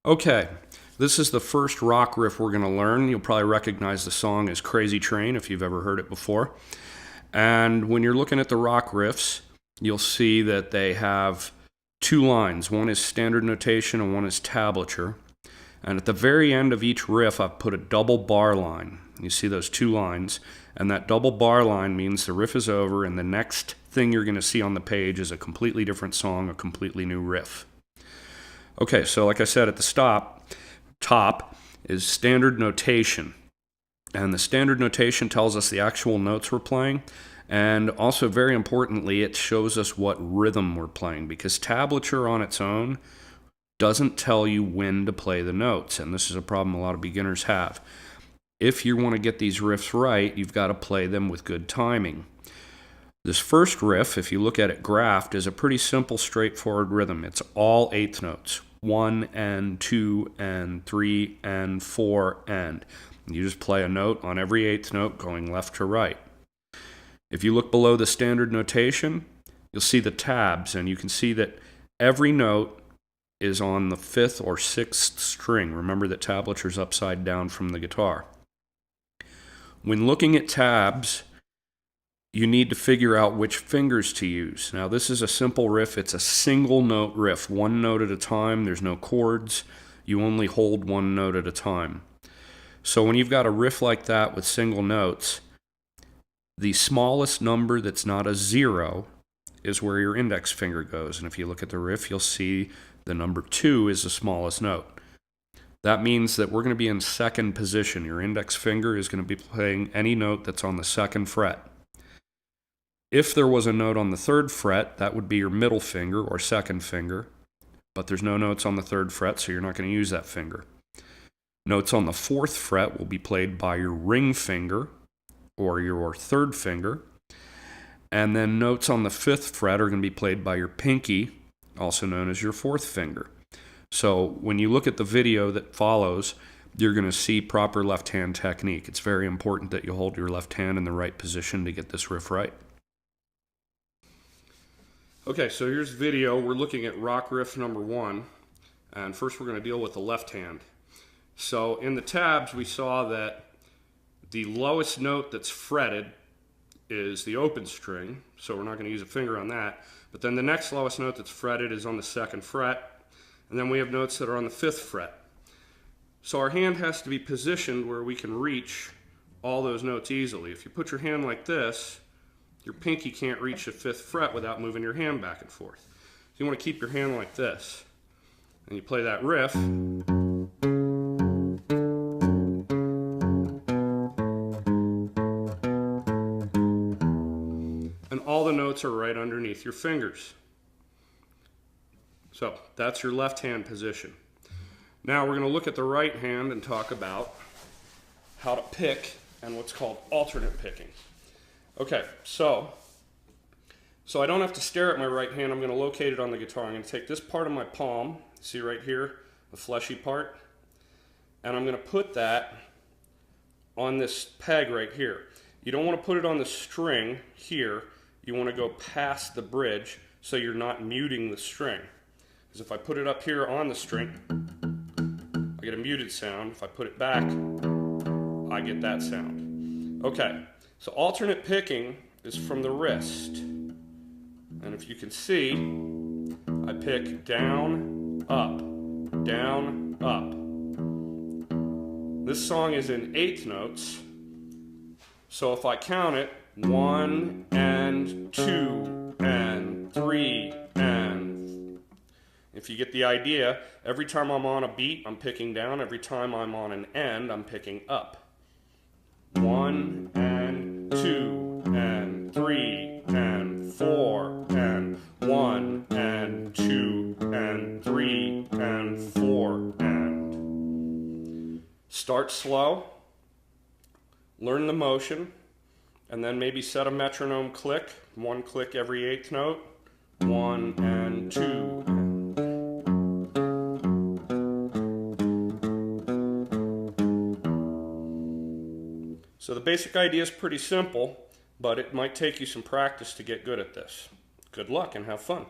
Okay, this is the first rock riff we're going to learn. You'll probably recognize the song as Crazy Train if you've ever heard it before. And when you're looking at the rock riffs, you'll see that they have two lines. One is standard notation and one is tablature. And at the very end of each riff, I've put a double bar line. You see those two lines, and that double bar line means the riff is over, and the next thing you're going to see on the page is a completely different song, a completely new riff. Okay, so like I said at the top is standard notation. And the standard notation tells us the actual notes we're playing. And also, very importantly, it shows us what rhythm we're playing, because tablature on its own doesn't tell you when to play the notes. And this is a problem a lot of beginners have. If you want to get these riffs right, you've got to play them with good timing. This first riff, if you look at it graphed, is a pretty simple, straightforward rhythm. It's all eighth notes. 1 and 2 and 3 and 4 and. You just play a note on every eighth note going left to right. If you look below the standard notation, you'll see the tabs, and you can see that every note is on the 5th or 6th string. Remember that tablature's upside down from the guitar. When looking at tabs, you need to figure out which fingers to use. Now, this is a simple riff. It's a single note riff, one note at a time. There's no chords. You only hold one note at a time. So when you've got a riff like that with single notes, the smallest number that's not a 0 is where your index finger goes. And if you look at the riff, you'll see the number 2 is the smallest note. That means that we're going to be in second position. Your index finger is going to be playing any note that's on the 2nd fret. If there was a note on the 3rd fret, that would be your middle finger or 2nd finger, but there's no notes on the 3rd fret, so you're not going to use that finger. Notes on the 4th fret will be played by your ring finger or your 3rd finger, and then notes on the 5th fret are going to be played by your pinky, also known as your 4th finger. So when you look at the video that follows, you're going to see proper left hand technique. It's very important that you hold your left hand in the right position to get this riff right. Okay, so here's the video. We're looking at rock riff number 1, and first we're going to deal with the left hand. So in the tabs, we saw that the lowest note that's fretted is the open string, so we're not going to use a finger on that. But then the next lowest note that's fretted is on the 2nd fret, and then we have notes that are on the 5th fret. So our hand has to be positioned where we can reach all those notes easily. If you put your hand like this, your pinky can't reach the 5th fret without moving your hand back and forth. So you want to keep your hand like this, and you play that riff. And all the notes are right underneath your fingers. So that's your left hand position. Now we're going to look at the right hand and talk about how to pick and what's called alternate picking. Okay, so I don't have to stare at my right hand. I'm going to locate it on the guitar. I'm going to take this part of my palm, see right here, the fleshy part, and I'm going to put that on this peg right here. You don't want to put it on the string here. You want to go past the bridge so you're not muting the string. Because if I put it up here on the string, I get a muted sound. If I put it back, I get that sound. Okay. So alternate picking is from the wrist. And if you can see, I pick down, up, down, up. This song is in 8th notes. So if I count it, 1 and 2 and 3 and... If you get the idea, every time I'm on a beat, I'm picking down. Every time I'm on an end, I'm picking up. 1 and 2 and 3 and 4 and 1 and 2 and 3 and 4 and. Start slow, learn the motion, and then maybe set a metronome click, 1 click every 8th note, 1 and 2 and. So the basic idea is pretty simple, but it might take you some practice to get good at this. Good luck and have fun.